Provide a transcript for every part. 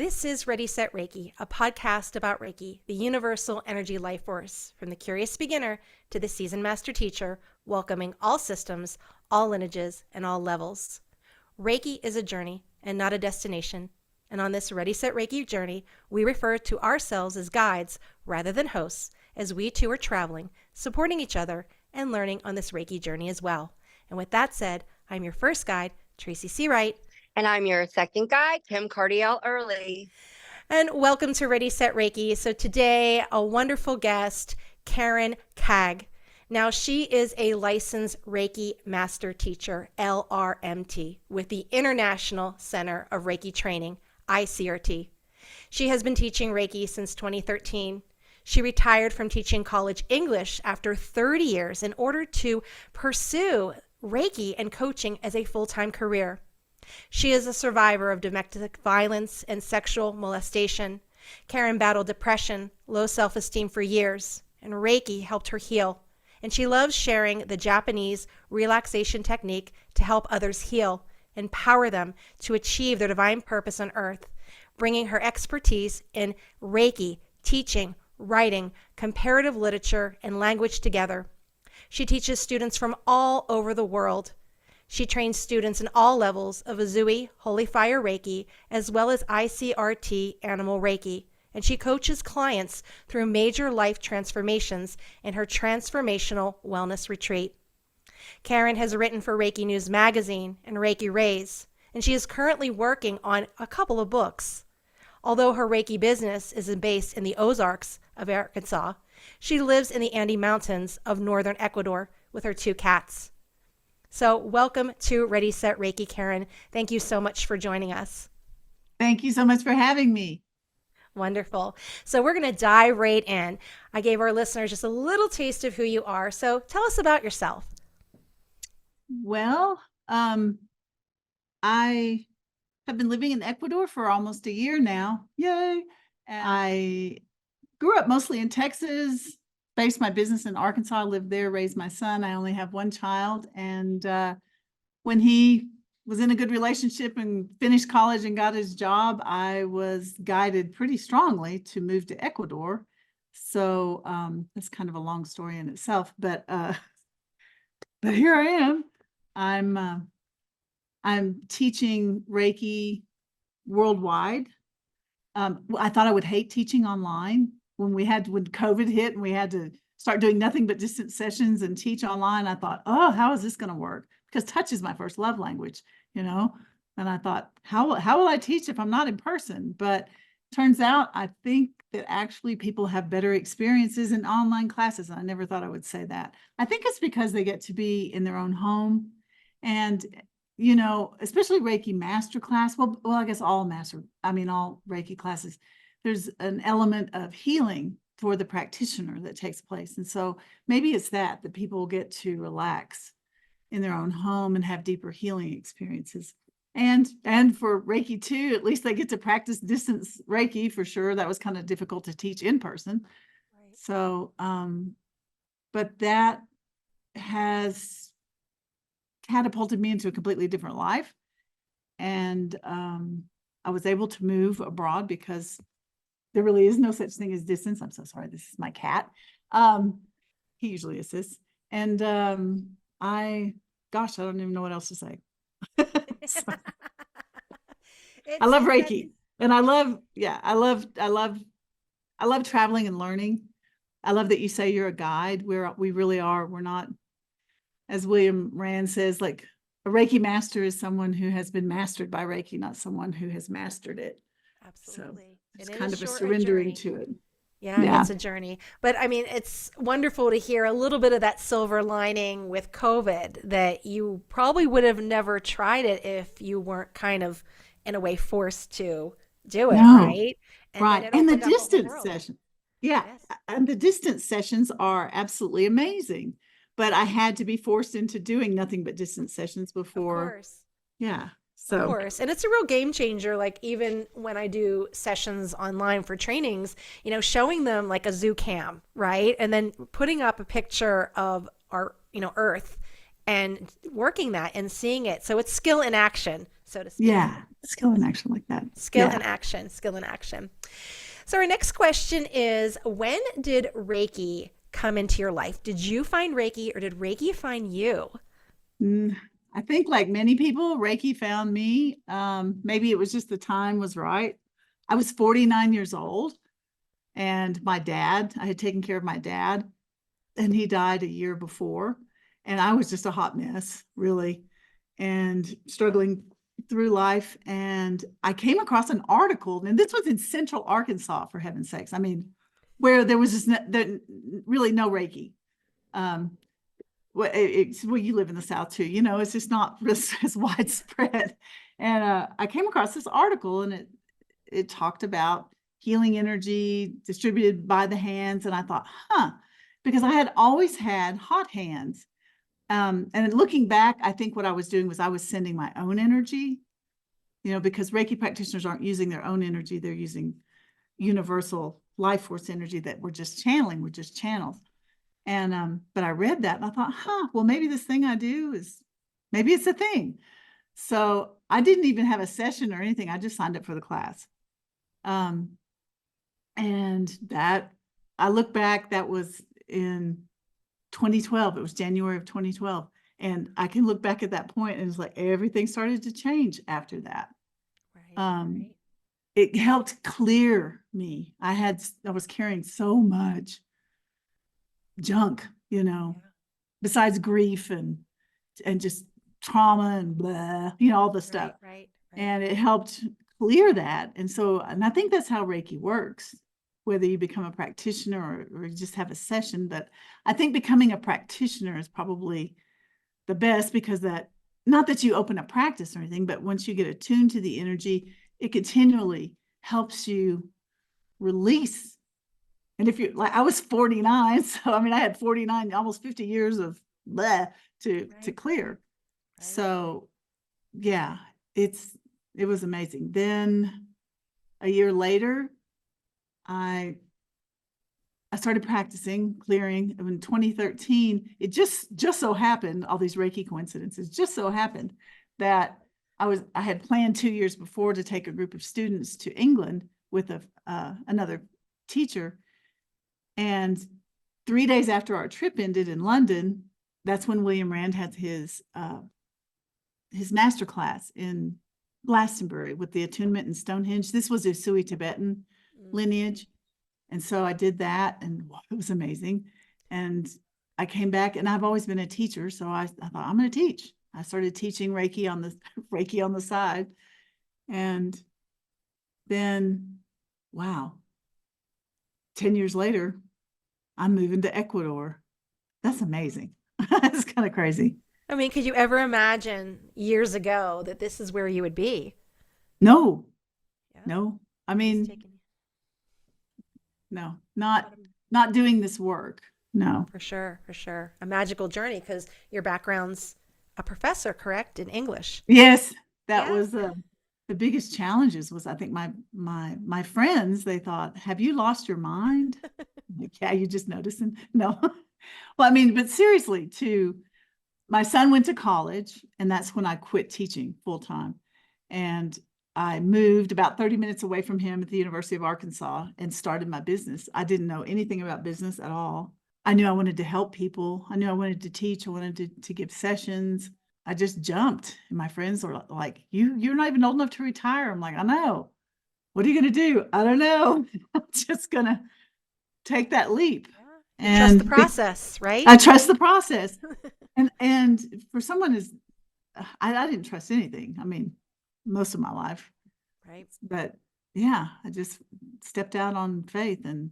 This is Ready Set Reiki, a podcast about Reiki, the universal energy life force, from the curious beginner to the seasoned master teacher, welcoming all systems, all lineages, and all levels. Reiki is a journey and not a destination. And on this Ready Set Reiki journey, we refer to ourselves as guides rather than hosts, as we too are traveling, supporting each other, and learning on this Reiki journey as well. And with that said, I'm your first guide, Tracy Searight. And I'm your second guide, Kim Cardiel Early. And welcome to Ready Set Reiki. So today, a wonderful guest, Karen Caig. Now, she is a licensed Reiki Master Teacher, LRMT, with the International Center of Reiki Training, ICRT. She has been teaching Reiki since 2013. She retired from teaching college English after 30 years in order to pursue Reiki and coaching as a full-time career. She is a survivor of domestic violence and sexual molestation. Karen battled depression, low self-esteem for years, and Reiki helped her heal. And she loves sharing the Japanese relaxation technique to help others heal, empower them to achieve their divine purpose on earth, bringing her expertise in Reiki, teaching, writing, comparative literature, and language together. She teaches students from all over the world. She trains students in all levels of Uzui, Holy Fire Reiki, as well as ICRT Animal Reiki, and she coaches clients through major life transformations in her Transformational Wellness Retreat. Karen has written for Reiki News Magazine and Reiki Rays, and she is currently working on a couple of books. Although her Reiki business is based in the Ozarks of Arkansas, she lives in the Andes Mountains of northern Ecuador with her 2 cats. So welcome to Ready Set Reiki, Karen. Thank you so much for joining us. Thank you so much for having me. Wonderful. So we're going to dive right in. I gave our listeners just a little taste of who you are. So tell us about yourself. Well, I have been living in Ecuador for almost a year now. Yay. I grew up mostly in Texas, based my business in Arkansas, lived there, raised my son. I only have one child. And when he was in a good relationship and finished college and got his job, I was guided pretty strongly to move to Ecuador. So that's kind of a long story in itself, but here I am. I'm teaching Reiki worldwide. I thought I would hate teaching online. When COVID hit and we had to start doing nothing but distance sessions and teach online, I thought, oh, how is this going to work? Because touch is my first love language, And I thought, how will I teach if I'm not in person? But turns out, I think that actually people have better experiences in online classes. And I never thought I would say that. I think it's because they get to be in their own home. And, especially Reiki Master class. Well, I guess all Reiki classes, there's an element of healing for the practitioner that takes place. And so maybe it's that people get to relax in their own home and have deeper healing experiences. And for Reiki too, at least they get to practice distance Reiki for sure. That was kind of difficult to teach in person. Right. So, but that has catapulted me into a completely different life. And I was able to move abroad because there really is no such thing as distance. I'm so sorry. This is my cat. He usually assists. And I don't even know what else to say. I love Reiki. And I love traveling and learning. I love that you say you're a guide. We really are. We're not, as William Rand says, like a Reiki master is someone who has been mastered by Reiki, not someone who has mastered it. Absolutely. So it's kind of a surrendering to it. Yeah, it's a journey. But I mean, it's wonderful to hear a little bit of that silver lining with COVID, that you probably would have never tried it if you weren't kind of, in a way, forced to do it, right? Right. And the distance session. Yeah. Yes. And the distance sessions are absolutely amazing. But I had to be forced into doing nothing but distance sessions before. Of course. Yeah. So. Of course. And it's a real game changer. Like even when I do sessions online for trainings, showing them like a zoo cam, right? And then putting up a picture of our, Earth and working that and seeing it. So it's skill in action, so to speak. Yeah. Skill in action like that. Skill Yeah. in action, skill in action. So our next question is, when did Reiki come into your life? Did you find Reiki or did Reiki find you? I think like many people, Reiki found me. Maybe it was just the time was right. I was 49 years old and I had taken care of my dad, and he died a year before. And I was just a hot mess, really, and struggling through life. And I came across an article, and this was in Central Arkansas, for heaven's sakes. I mean, where there was just really no Reiki. Well, you live in the South too, it's just not as widespread. And I came across this article, and it talked about healing energy distributed by the hands. And I thought, because I had always had hot hands. And looking back, I think what I was doing was I was sending my own energy, because Reiki practitioners aren't using their own energy. They're using universal life force energy that we're just channeling. We're just channels. And but I read that and I thought, well, maybe this thing I do maybe it's a thing. So I didn't even have a session or anything. I just signed up for the class. And that, I look back, that was in 2012. It was January of 2012. And I can look back at that point and it's like everything started to change after that. Right. It helped clear me. I was carrying so much junk, besides grief and just trauma and blah, all the stuff. Right. And it helped clear that. And I think that's how Reiki works, whether you become a practitioner or you just have a session. But I think becoming a practitioner is probably the best, because not that you open a practice or anything, but once you get attuned to the energy, it continually helps you release. And if you're like, I was 49, so I mean, I had 49, almost 50 years of blah to clear. Right. So yeah, it was amazing. Then a year later, I started practicing clearing. In 2013, it just so happened, all these Reiki coincidences, just so happened that I had planned 2 years before to take a group of students to England with another teacher. And 3 days after our trip ended in London, that's when William Rand had his master class in Glastonbury with the attunement in Stonehenge. This was a Sui Tibetan lineage. And so I did that, and it was amazing. And I came back, and I've always been a teacher. So I thought, I'm going to teach. I started teaching Reiki on the side. And then, wow, 10 years later, I'm moving to Ecuador. That's amazing. That's kind of crazy. I mean, could you ever imagine years ago that this is where you would be? No. Yeah. No. I mean, no, not doing this work. No. For sure. A magical journey, because your background's a professor, correct, in English? Yes, that was the biggest challenges. Was, I think, my friends, they thought, have you lost your mind? Like, yeah, you just noticing? No. Well, I mean, but seriously, my son went to college, and that's when I quit teaching full time. And I moved about 30 minutes away from him at the University of Arkansas and started my business. I didn't know anything about business at all. I knew I wanted to help people. I knew I wanted to teach. I wanted to give sessions. I just jumped. And my friends were like, you're not even old enough to retire. I'm like, I know. What are you going to do? I don't know. I'm just going to take that leap. And trust the process, right? I trust the process. And for someone I didn't trust anything. I mean, most of my life. Right. But yeah, I just stepped out on faith, and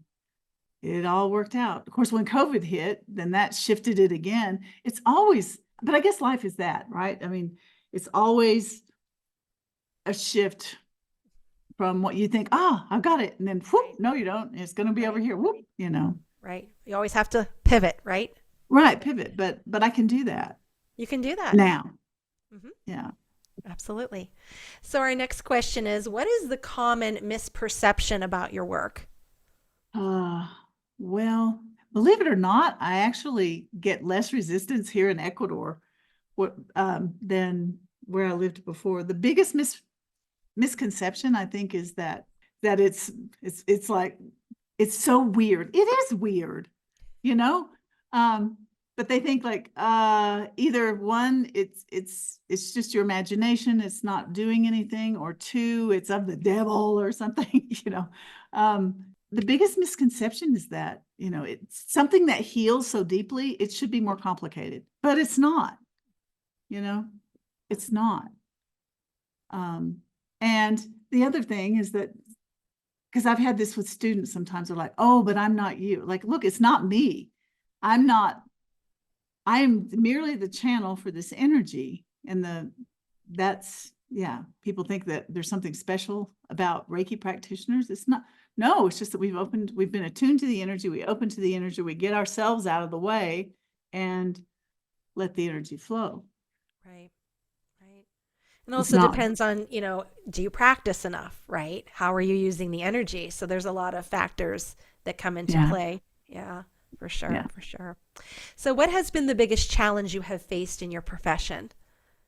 it all worked out. Of course, when COVID hit, then that shifted it again. It's always, but I guess life is that, right? I mean, it's always a shift from what you think, I've got it. And then, whoop, no, you don't. It's going to be over here. Whoop, Right. You always have to pivot, right? Right. Pivot. But I can do that. You can do that now. Mm-hmm. Yeah. Absolutely. So our next question is, what is the common misperception about your work? Well, believe it or not, I actually get less resistance here in Ecuador than where I lived before. The biggest misconception, I think, is that it's like, it's so weird. It is weird, you know? But they think like either one, it's just your imagination, it's not doing anything, or two, it's of the devil or something, you know. The biggest misconception is that, you know, it's something that heals so deeply, it should be more complicated, but it's not, you know, it's not. And the other thing is that, because I've had this with students, sometimes they're like, oh, but I'm not you. Like, look, it's not me. I am merely the channel for this energy. And people think that there's something special about Reiki practitioners. It's not. No, it's just that we've been attuned to the energy. We open to the energy, we get ourselves out of the way and let the energy flow. Right. Right. And also depends on, do you practice enough, right? How are you using the energy? So there's a lot of factors that come into play. Yeah, for sure. Yeah. For sure. So what has been the biggest challenge you have faced in your profession?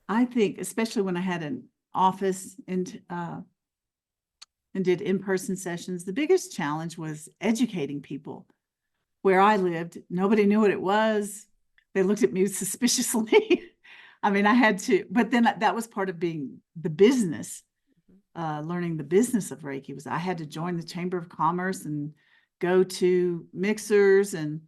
I think, especially when I had an office and did in-person sessions, the biggest challenge was educating people. Where I lived, nobody knew what it was. They looked at me suspiciously. I mean, I had to, but then that was part of being the business, learning the business of Reiki. Was I had to join the Chamber of Commerce and go to mixers, and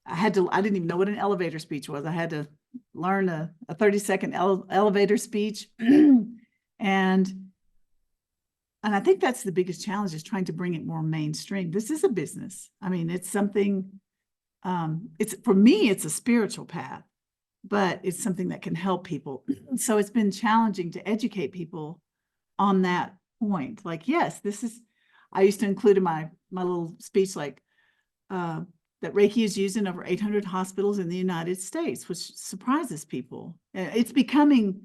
I didn't even know what an elevator speech was. I had to learn a 30-second elevator speech. And I think that's the biggest challenge, is trying to bring it more mainstream. This is a business. I mean, it's something, for me, it's a spiritual path, but it's something that can help people. So it's been challenging to educate people on that point. Like, yes, I used to include in my little speech, like, that Reiki is used in over 800 hospitals in the United States, which surprises people. It's becoming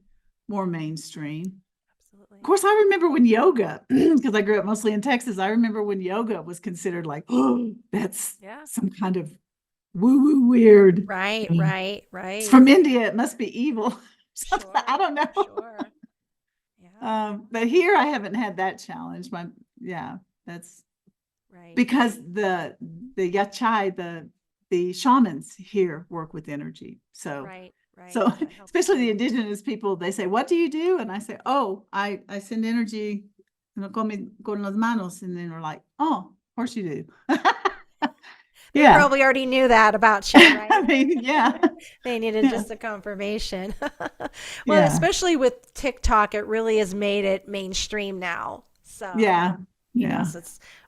more mainstream. Absolutely. Of course, I remember when yoga, because I grew up mostly in Texas, I remember when yoga was considered like, oh, that's some kind of woo-woo weird. Right. It's from India. It must be evil. Sure, I don't know. Sure. Yeah. But here I haven't had that challenge. That's right. Because the yachai, the shamans here work with energy. So right. So especially the indigenous people, they say, what do you do? And I say, oh, I send energy, con las manos. And then they're like, oh, of course you do. They probably already knew that about you, right? I mean, yeah. They needed just a confirmation. Well, especially with TikTok, it really has made it mainstream now. So you know, so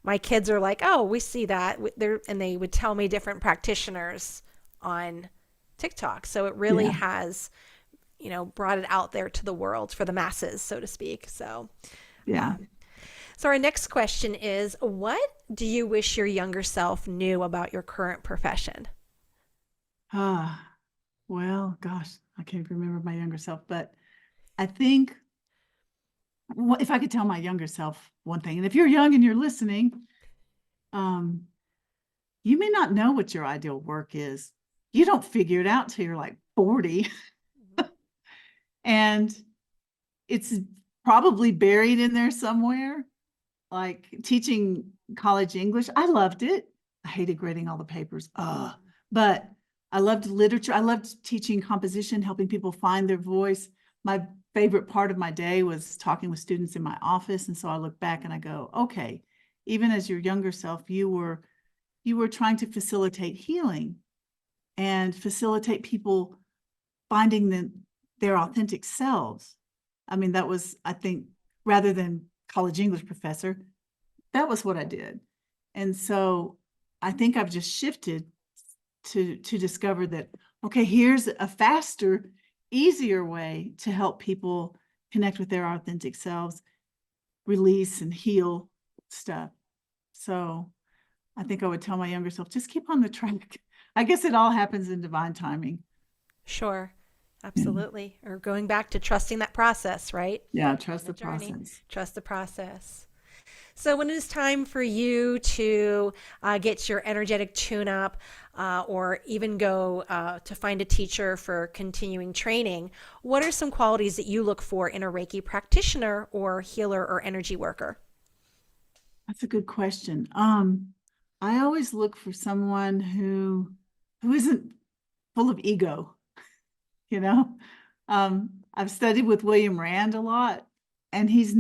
my kids are like, oh, we see that. And they would tell me different practitioners on TikTok. So it really has, brought it out there to the world for the masses, so to speak. So, so our next question is, what do you wish your younger self knew about your current profession? Well, gosh, I can't remember my younger self, but I think if I could tell my younger self one thing, and if you're young and you're listening, you may not know what your ideal work is. You don't figure it out till you're like 40. And it's probably buried in there somewhere. Like teaching college English, I loved it. I hated grading all the papers. But I loved literature. I loved teaching composition, helping people find their voice. My favorite part of my day was talking with students in my office. And so I look back and I go, okay, even as your younger self, you were trying to facilitate healing and facilitate people finding their authentic selves. I mean, that was, I think, rather than college English professor, that was what I did. And so I think I've just shifted to discover that, okay, here's a faster, easier way to help people connect with their authentic selves, release and heal stuff. So I think I would tell my younger self, just keep on the track. I guess it all happens in divine timing. Sure. Absolutely. Or going back to trusting that process, right? Yeah, trust the process. Trust the process. So when it's time for you to get your energetic tune-up or even go to find a teacher for continuing training, what are some qualities that you look for in a Reiki practitioner or healer or energy worker? That's a good question. I always look for someone who isn't full of ego, you know. I've studied with William Rand a lot, and he's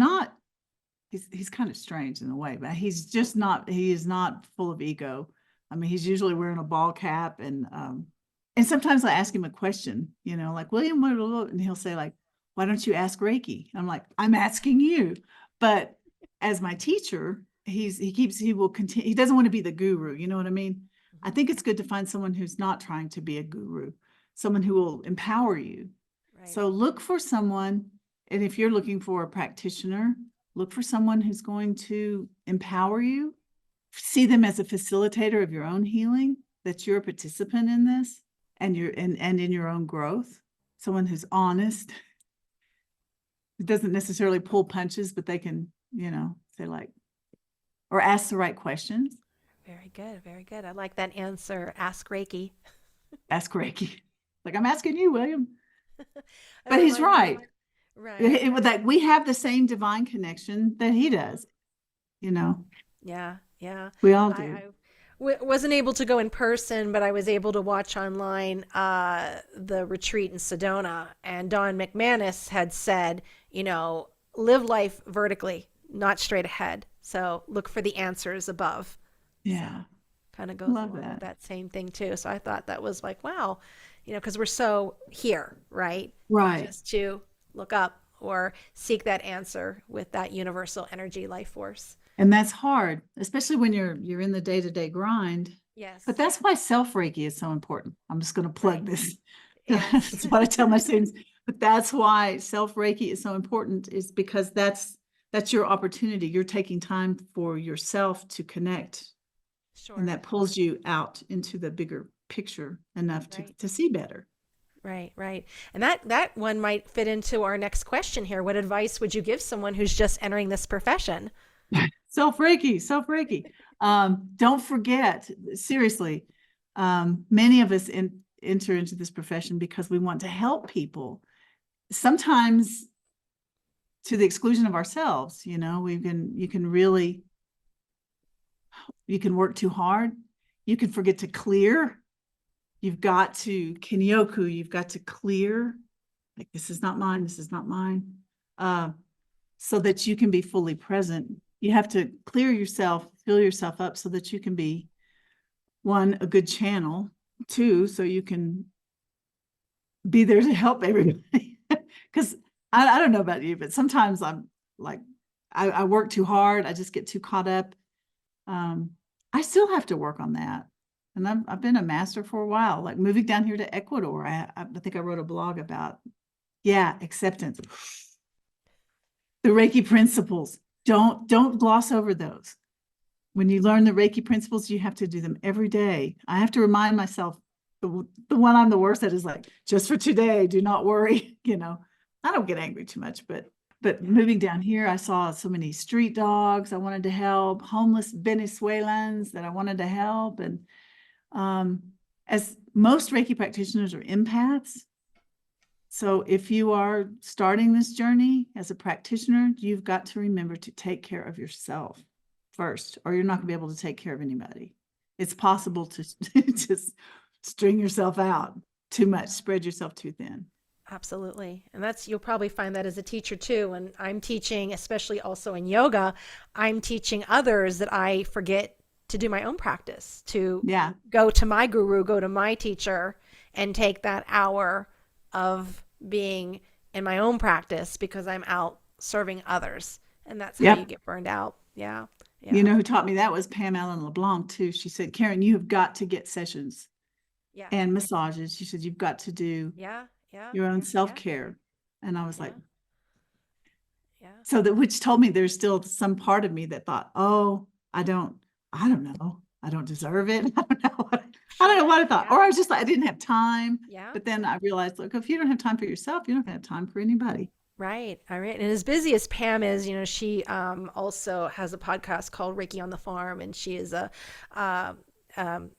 kind of strange in a way, but he is not full of ego. I mean, he's usually wearing a ball cap, and sometimes I ask him a question, like, William, and he'll say, like, why don't you ask Reiki? I'm like, I'm asking you. But as my teacher, he will continue. He doesn't want to be the guru. You know what I mean? I think it's good to find someone who's not trying to be a guru, someone who will empower you. Right. So look for someone, and if you're looking for a practitioner, look for someone who's going to empower you. See them as a facilitator of your own healing, that you're a participant in this and in your own growth. Someone who's honest, who doesn't necessarily pull punches, but they can, say, like, or ask the right questions. Very good. Very good. I like that answer. Ask Reiki. Ask Reiki. Like, I'm asking you, William. That But he's reminds me- right. Right. That we have the same divine connection that he does. Yeah. Yeah. We all do. Wasn't able to go in person, but I was able to watch online the retreat in Sedona. And Don McManus had said, live life vertically, not straight ahead. So look for the answers above. Yeah. So, kind of goes Love along that. with that same thing too. So I thought that was like, wow, because we're so here, right? Right. Just to look up or seek that answer with that universal energy life force. And that's hard, especially when you're in the day-to-day grind. Yes. But that's why self-Reiki is so important. I'm just going to plug Right. this. Yes. That's what I tell my students. But that's why self-Reiki is so important, is because that's your opportunity. You're taking time for yourself to connect. Sure. And that pulls you out into the bigger picture enough Right. to see better. Right, right. And that one might fit into our next question here. What advice would you give someone who's just entering this profession? Self-Reiki. Don't forget, seriously, many of us enter into this profession because we want to help people, sometimes to the exclusion of ourselves. You can work too hard. You can forget to clear. You've got to Kinyoku, you've got to clear, like, this is not mine, this is not mine, so that you can be fully present. You have to clear yourself, fill yourself up so that you can be, one, a good channel, two, so you can be there to help everybody. Because I don't know about you, but sometimes I'm like, I work too hard. I just get too caught up. I still have to work on that. And I've been a master for a while, like moving down here to Ecuador. I think I wrote a blog about, acceptance. The Reiki principles. Don't gloss over those. When you learn the Reiki principles, you have to do them every day. I have to remind myself, the one I'm the worst at is like, just for today, do not worry. I don't get angry too much, but moving down here, I saw so many street dogs I wanted to help, homeless Venezuelans that I wanted to help. And as most Reiki practitioners are empaths. So if you are starting this journey as a practitioner, you've got to remember to take care of yourself first, or you're not going to be able to take care of anybody. It's possible to just string yourself out too much, spread yourself too thin. Absolutely. And you'll probably find that as a teacher too. When I'm teaching, especially also in yoga, I'm teaching others that I forget to do my own practice, to go to my guru, go to my teacher, and take that hour of being in my own practice because I'm out serving others. And that's how you get burned out. Yeah. You know who taught me that was Pam Allen LeBlanc too. She said, Karen, you have got to get sessions and massages. She said, you've got to do your own self-care. And I was like, so that, which told me there's still some part of me that thought, oh, I don't know. I don't deserve it. I don't know what I thought. Or I was just like, I didn't have time. But then I realized, look, if you don't have time for yourself, you're not going to have time for anybody. Right. All right. And as busy as Pam is, she also has a podcast called Reiki on the Farm, and she is a uh, um,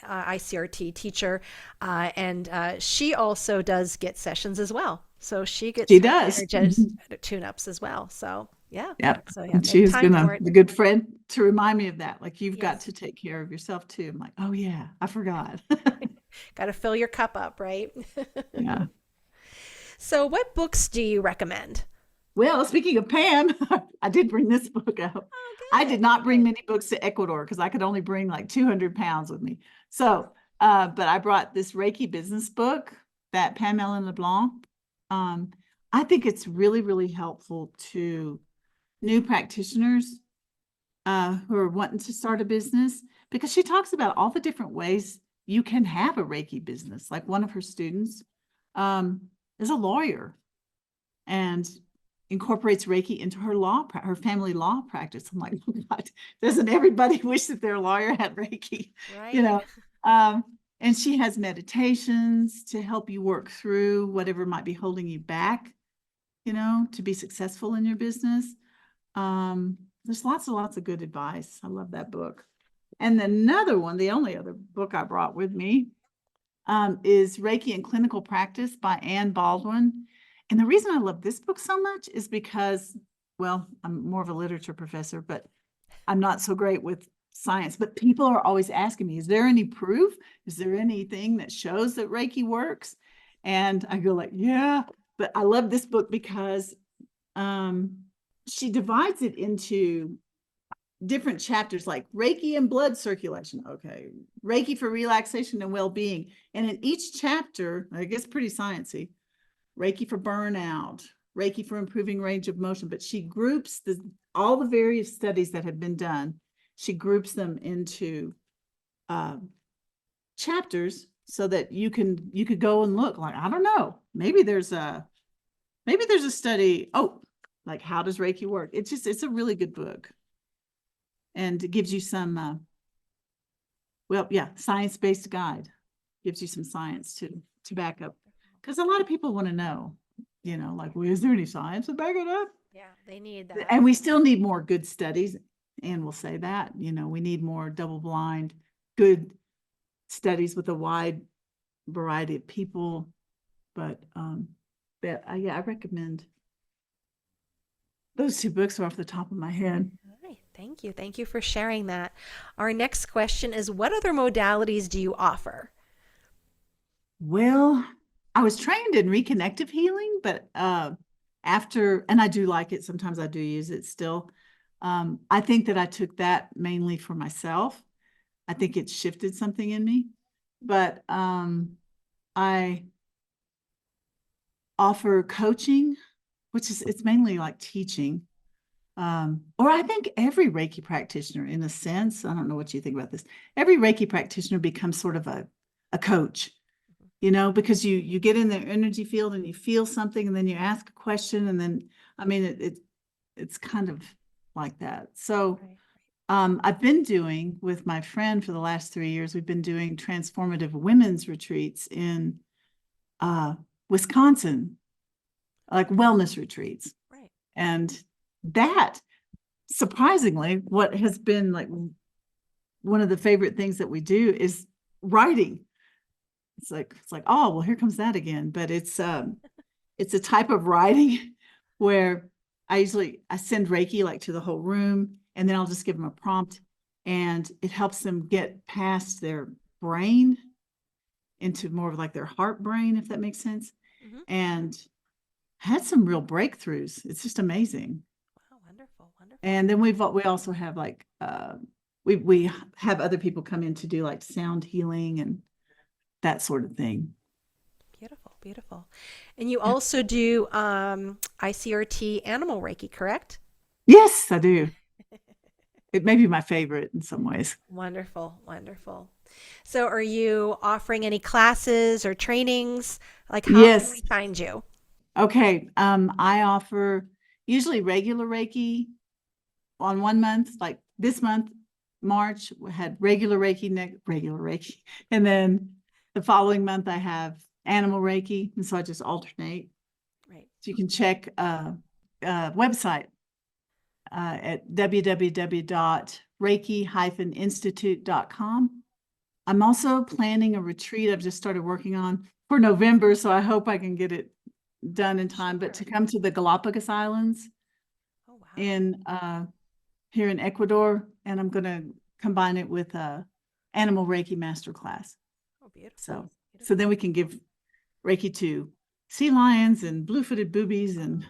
ICRT teacher, and she also does get sessions as well. So she gets She her does. energetic tune-ups as well. So yeah. Yep. So yeah, And she make has time been for it. a good friend to remind me of that. Like, you've got Yes. to take care of yourself too. I'm like, oh yeah, I forgot. Got to fill your cup up, right? Yeah. So what books do you recommend? Well, speaking of Pam, I did bring this book out. Oh, I good. did not bring Good. many books to Ecuador because I could only bring like 200 pounds with me. So, but I brought this Reiki business book that Pamela LeBlanc. Um, I think it's really, really helpful to new practitioners who are wanting to start a business, because she talks about all the different ways you can have a Reiki business. Like, one of her students is a lawyer and incorporates Reiki into her family law practice. I'm like, oh God, doesn't everybody wish that their lawyer had Reiki? You Right. know, um, and she has meditations to help you work through whatever might be holding you back, to be successful in your business. There's lots and lots of good advice. I love that book. And another one, the only other book I brought with me, is Reiki and Clinical Practice by Anne Baldwin. And the reason I love this book so much is because, well, I'm more of a literature professor, but I'm not so great with science. But people are always asking me, is there any proof? Is there anything that shows that Reiki works? And I go like, yeah. But I love this book because she divides it into different chapters, like Reiki and blood circulation. Okay. Reiki for relaxation and well-being. And in each chapter, I guess pretty sciencey, Reiki for burnout, Reiki for improving range of motion. But she groups all the various studies that have been done. She groups them into chapters so that you could go and look. Like, I don't know, maybe there's a study. Oh, like, how does Reiki work? It's a really good book. And it gives you some, science-based guide. Gives you some science to back up. Because a lot of people want to know, like, well, is there any science to back it up? Yeah, they need that. And we still need more good studies. And we'll say that, we need more double-blind, good studies with a wide variety of people. But I recommend those two books are off the top of my head. All right. Thank you. Thank you for sharing that. Our next question is, what other modalities do you offer? Well, I was trained in reconnective healing, but and I do like it. Sometimes I do use it still. I think that I took that mainly for myself. I think it shifted something in me, but I offer coaching, it's mainly like teaching. Or I think every Reiki practitioner, in a sense, I don't know what you think about this. Every Reiki practitioner becomes sort of a coach, because you get in their energy field and you feel something, and then you ask a question, and then, I mean, it's kind of like that. So I've been doing with my friend for the last 3 years, we've been doing transformative women's retreats in Wisconsin, like wellness retreats. Right. And that, surprisingly, what has been like one of the favorite things that we do is writing. It's like, oh, well, here comes that again. But it's a type of writing where I send Reiki like to the whole room, and then I'll just give them a prompt, and it helps them get past their brain into more of like their heart brain, if that makes sense. Mm-hmm. And had some real breakthroughs. It's just amazing. Wow, wonderful, wonderful. And then we also have like we have other people come in to do like sound healing and that sort of thing. Beautiful, beautiful. And you also do ICRT animal Reiki, correct? Yes, I do. It may be my favorite in some ways. Wonderful, wonderful. So are you offering any classes or trainings? Like, how Yes. can we find you? Okay. I offer usually regular Reiki on 1 month, like this month, March, we had regular Reiki. And then the following month I have animal Reiki. And so I just alternate. Right. So you can check website at www.reiki-institute.com. I'm also planning a retreat I've just started working on for November, so I hope I can get it done in time, but to Sure. come to the Galapagos Islands Oh, wow. in here in Ecuador, and I'm going to combine it with a animal Reiki master class. Oh, beautiful. So Beautiful. then we can give Reiki to sea lions and blue-footed boobies and Oh.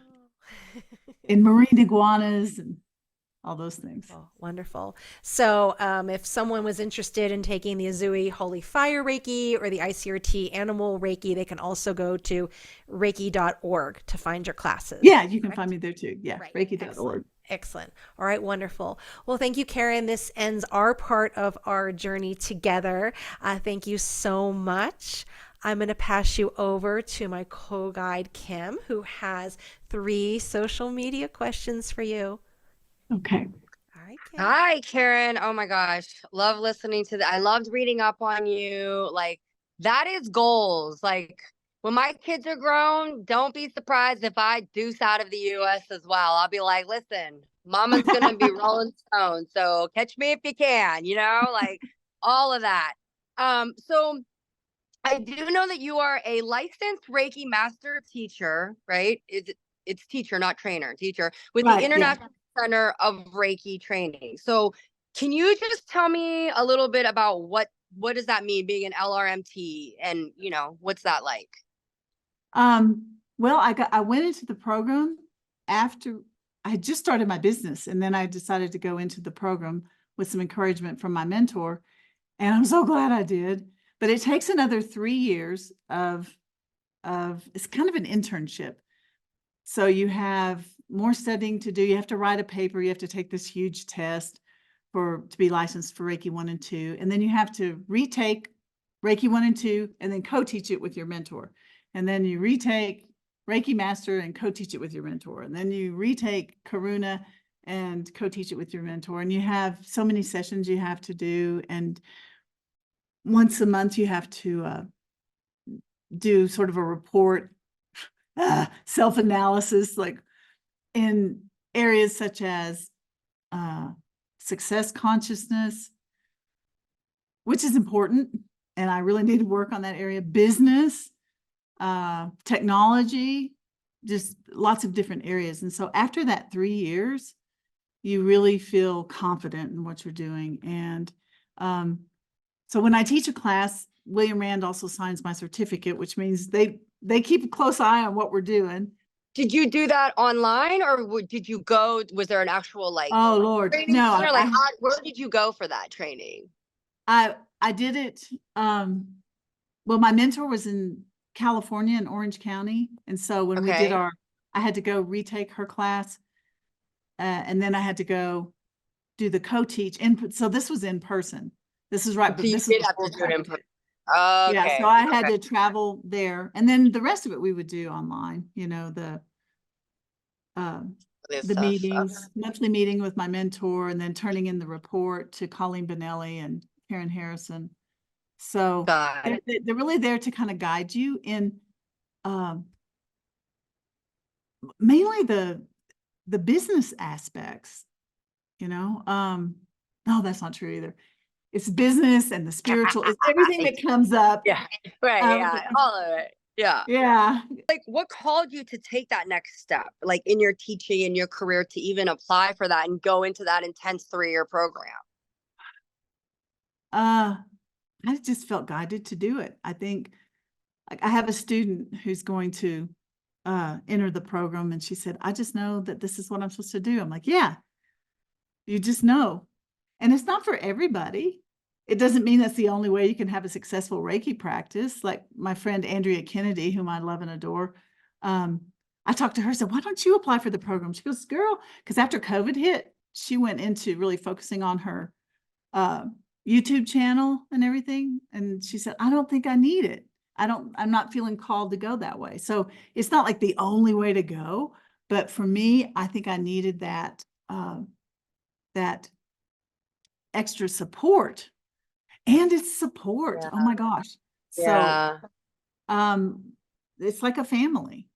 marine iguanas and all those things. Wonderful, wonderful. So, if someone was interested in taking the Azui Holy Fire Reiki or the ICRT Animal Reiki, they can also go to reiki.org to find your classes. Yeah, you can correct? find me there too. Yeah, Right. reiki.org. Excellent. Excellent. All right, wonderful. Well, thank you, Karen. This ends our part of our journey together. Thank you so much. I'm going to pass you over to my co-guide, Kim, who has 3 social media questions for you. Okay. All right, Kim. Hi, Karen. Oh my gosh. Love listening to that. I loved reading up on you. Like, that is goals. Like, when my kids are grown, don't be surprised if I deuce out of the US as well. I'll be like, listen, mama's going to be Rolling Stone. So catch me if you can, like all of that. So I do know that you are a licensed Reiki master teacher, right? It's teacher, not trainer, teacher with the Right, yeah. International Center of Reiki Training. So can you just tell me a little bit about what does that mean, being an LRMT, and what's that like? Well, I went into the program after I had just started my business, and then I decided to go into the program with some encouragement from my mentor, and I'm so glad I did. But it takes another 3 years of it's kind of an internship. So you have more studying to do. You have to write a paper. You have to take this huge test to be licensed for Reiki 1 and 2. And then you have to retake Reiki 1 and 2 and then co-teach it with your mentor. And then you retake Reiki Master and co-teach it with your mentor. And then you retake Karuna and co-teach it with your mentor. And you have so many sessions you have to do. And once a month you have to do sort of a report, self-analysis, like in areas such as success consciousness, which is important, and I really need to work on that area. Business, technology, just lots of different areas. And so after that 3 years, you really feel confident in what you're doing. And so when I teach a class, William Rand also signs my certificate, which means they keep a close eye on what we're doing. Did you do that online, or did you go? Was there an actual Oh Lord, training no! center? Like, where did you go for that training? I did it. Well, my mentor was in California in Orange County, and so when we did I had to go retake her class, and then I had to go do the co-teach input. So this was in person. This is right, So but you this did is have to do it in person. yeah. Okay. So I had to travel there, and then the rest of it we would do online. The meetings, monthly meeting with my mentor, and then turning in the report to Colleen Benelli and Karen Harrison. So they're really there to kind of guide you in mainly the business aspects, no, that's not true either. It's business and the spiritual, it's everything that comes up. Yeah, right. Yeah, all of it. Yeah. Yeah. Like, what called you to take that next step, like in your teaching, in your career, to even apply for that and go into that intense 3-year program? I just felt guided to do it. I think, like, I have a student who's going to enter the program, and she said, I just know that this is what I'm supposed to do. I'm like, yeah, you just know. And it's not for everybody. It doesn't mean that's the only way you can have a successful Reiki practice. Like my friend Andrea Kennedy, whom I love and adore, I talked to her, said, why don't you apply for the program? She goes, girl, because after COVID hit, she went into really focusing on her YouTube channel and everything. And she said, I don't think I need it. I'm not feeling called to go that way. So it's not like the only way to go, but for me, I think I needed that extra support, and it's support. Yeah. Oh my gosh. Yeah. So it's like a family.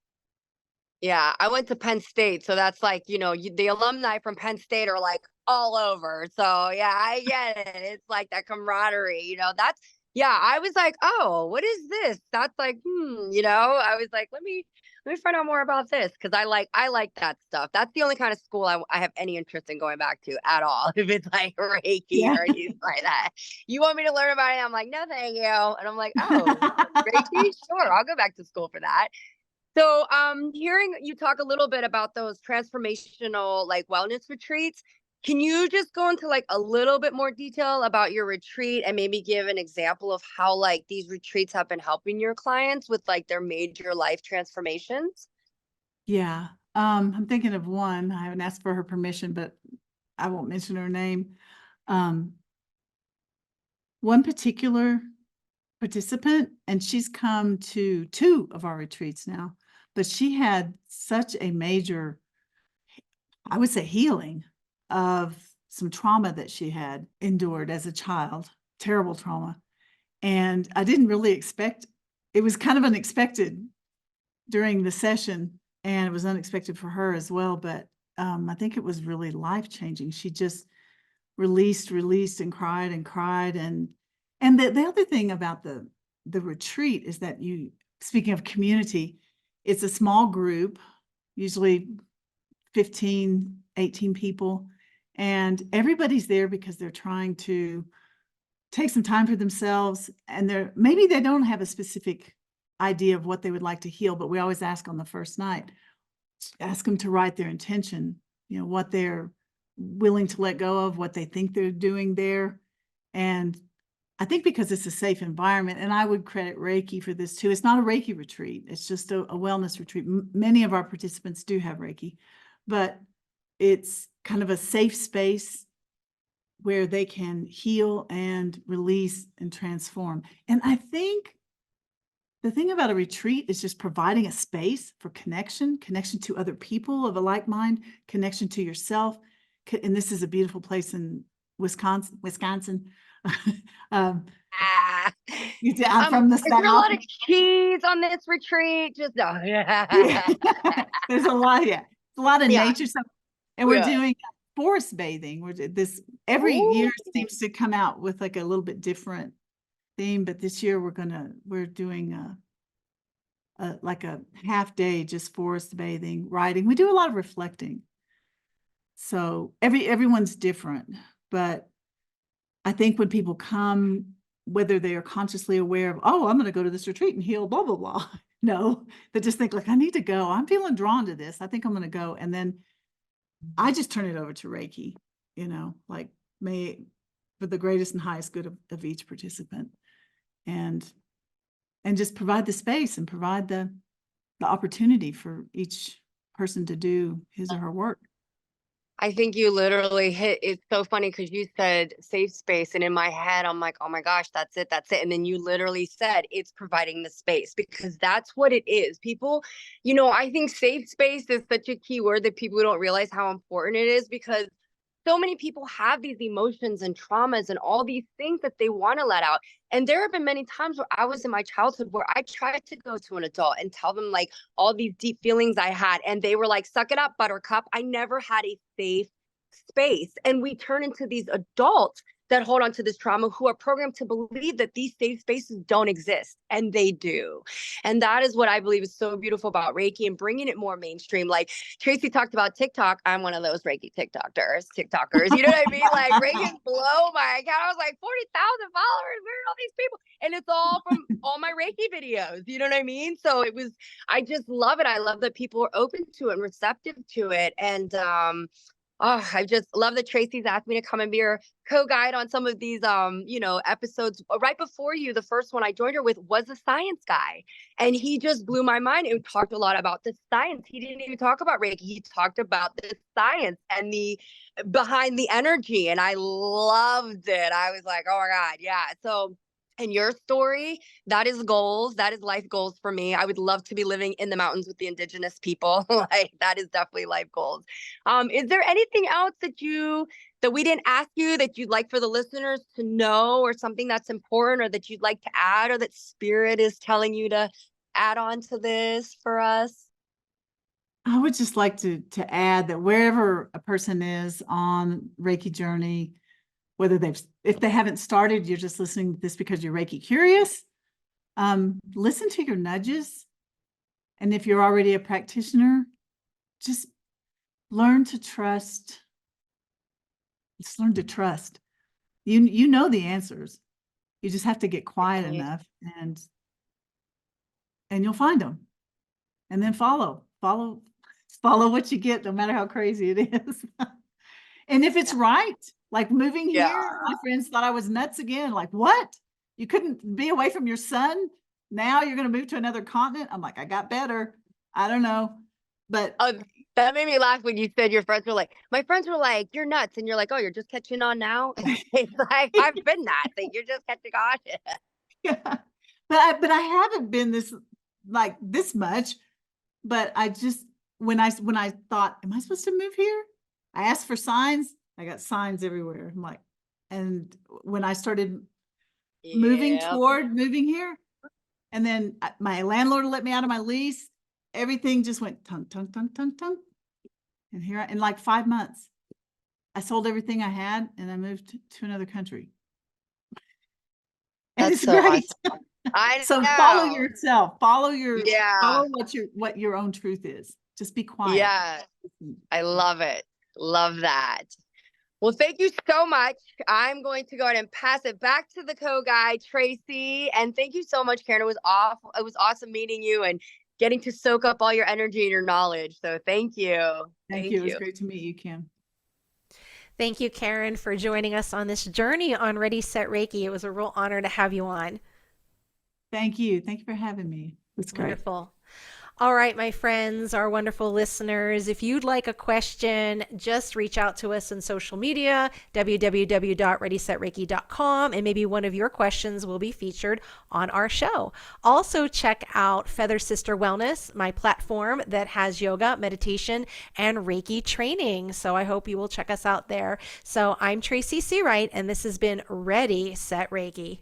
Yeah, I went to Penn State, so that's like, the alumni from Penn State are like all over. So yeah, I get it. It's like that camaraderie, that's, yeah, I was like, oh, what is this? That's like, I was like, let me find out more about this, because I like that stuff. That's the only kind of school I have any interest in going back to at all. If it's like Reiki Yeah. or anything like that, you want me to learn about it? I'm like, no, thank you. And I'm like, oh, Reiki, sure, I'll go back to school for that. So, hearing you talk a little bit about those transformational like wellness retreats, can you just go into like a little bit more detail about your retreat and maybe give an example of how like these retreats have been helping your clients with like their major life transformations? Yeah. I'm thinking of one. I haven't asked for her permission, but I won't mention her name. Um, one particular participant, and she's come to 2 of our retreats now, but she had such a major, I would say, healing of some trauma that she had endured as a child, terrible trauma. And I didn't really expect, it was kind of unexpected during the session, and it was unexpected for her as well. But I think it was really life-changing. She just released, and cried and cried. And the other thing about the retreat is that speaking of community, it's a small group, usually 15, 18 people, and everybody's there because they're trying to take some time for themselves, and maybe they don't have a specific idea of what they would like to heal, but we always ask on the first night, ask them to write their intention, what they're willing to let go of, what they think they're doing there. And I think because it's a safe environment, and I would credit Reiki for this too. It's not a Reiki retreat. It's just a wellness retreat. Many of our participants do have Reiki, but it's kind of a safe space where they can heal and release and transform. And I think the thing about a retreat is just providing a space for connection to other people of a like mind, connection to yourself. And this is a beautiful place in Wisconsin. um, Ah, I'm from the is there a South. lot of cheese on this retreat? Just no. Yeah. There's a lot, yeah. A lot of Yeah. nature stuff. And we're doing forest bathing. Every year Ooh. seems to come out with like a little bit different theme, but this year we're doing like a half day just forest bathing, writing. We do a lot of reflecting. So everyone's different, but I think when people come, whether they are consciously aware of, oh, I'm going to go to this retreat and heal, blah, blah, blah. No, they just think like, I need to go. I'm feeling drawn to this. I think I'm going to go. And then I just turn it over to Reiki, like for the greatest and highest good of each participant, and just provide the space and provide the opportunity for each person to do his or her work. I think you literally hit. It's so funny because you said safe space, and in my head, I'm like, oh my gosh, that's it, that's it. And then you literally said it's providing the space, because that's what it is. People, I think safe space is such a key word that people don't realize how important it is, because so many people have these emotions and traumas and all these things that they want to let out. And there have been many times where I was in my childhood where I tried to go to an adult and tell them like all these deep feelings I had. And they were like, suck it up, buttercup. I never had a safe space. And we turn into these adults that hold on to this trauma, who are programmed to believe that these safe spaces don't exist, and they do. And that is what I believe is so beautiful about Reiki and bringing it more mainstream. Like Tracy talked about TikTok. I'm one of those Reiki TikTokers. You know what I mean? Like Reiki blow my account. I was like 40,000 followers. Where are all these people? And it's all from all my Reiki videos. You know what I mean? So I just love it. I love that people are open to it and receptive to it. And I just love that Tracy's asked me to come and be her co-guide on some of these, episodes. Right before you, the first one I joined her with was a science guy, and he just blew my mind and talked a lot about the science. He didn't even talk about Reiki. He talked about the science and the behind the energy, and I loved it. I was like, oh my God, yeah. So, and your story, that is goals. That is life goals for me. I would love to be living in the mountains with the indigenous people. Like that is definitely life goals. Is there anything else that we didn't ask you that you'd like for the listeners to know, or something that's important, or that you'd like to add, or that spirit is telling you to add on to this for us? I would just like to add that wherever a person is on Reiki journey, whether if they haven't started, you're just listening to this because you're Reiki curious, listen to your nudges. And if you're already a practitioner, just learn to trust. Just learn to trust. You know the answers. You just have to get quiet enough and you'll find them. And then follow what you get, no matter how crazy it is. And if it's right, like moving here, my friends thought I was nuts again. Like, what? You couldn't be away from your son? Now you're going to move to another continent? I'm like, I got better. I don't know. But that made me laugh when you said your friends were like, my friends were like, you're nuts. And you're like, oh, you're just catching on now. It's like, I've been nuts. Like, you're just catching on. yeah. But I haven't been this much. But I just, when I thought, am I supposed to move here? I asked for signs. I got signs everywhere. I'm like, and when I started moving here, and then my landlord let me out of my lease, everything just went tunk, tunk, tunk, tunk, tunk. And here, in like 5 months, I sold everything I had and I moved to another country. And That's it's so great. awesome. I So know. follow yourself. Follow what your own truth is. Just be quiet. Yeah. I love it. Love that. Well, thank you so much. I'm going to go ahead and pass it back to the co-guy, Tracy. And thank you so much, Karen. It was awesome meeting you and getting to soak up all your energy and your knowledge. So thank you. Thank you. It was great to meet you, Kim. Thank you, Karen, for joining us on this journey on Ready, Set, Reiki. It was a real honor to have you on. Thank you. Thank you for having me. It's great. Wonderful. All right, my friends, our wonderful listeners, if you'd like a question, just reach out to us on social media, www.readysetreiki.com, and maybe one of your questions will be featured on our show. Also, check out Feather Sister Wellness, my platform that has yoga, meditation, and Reiki training. So I hope you will check us out there. So I'm Tracy Searight, and this has been Ready, Set, Reiki.